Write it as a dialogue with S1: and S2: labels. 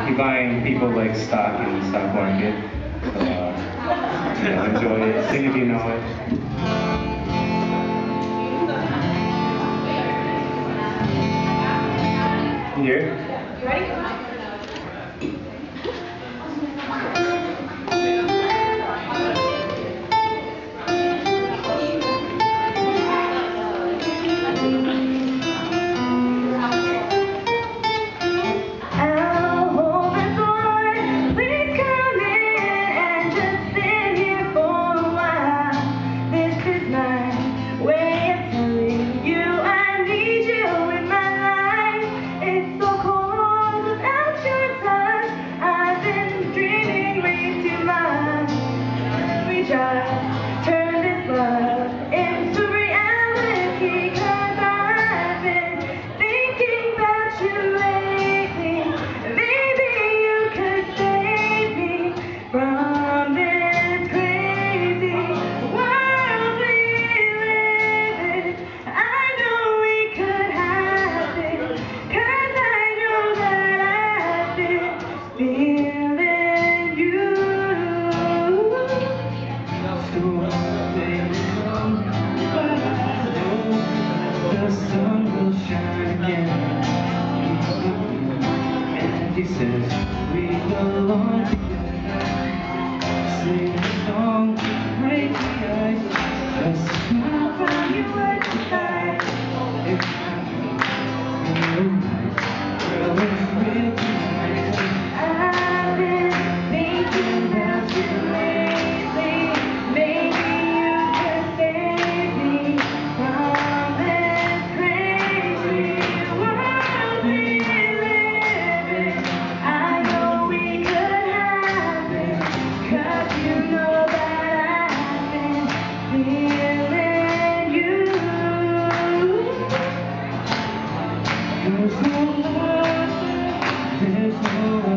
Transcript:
S1: Keep buying people like stock in the stock market. So, enjoy it. Sing if you know it. Here. You ready? Turn this love into reality, 'cause I've been thinking about you lately. Maybe you could save me from this crazy world we live in. I know we could have it, 'cause I know that I've been feeling you. So they come, but I know the sun will shine again. And he says we belong together. Sing a song to break the ice. Just smile from your words to die. It's girl, it's real tonight. I've been thinking about you lately. Maybe you could save me from this crazy world we live in. I know we could have it, 'cause you know that I've been feeling you. There's no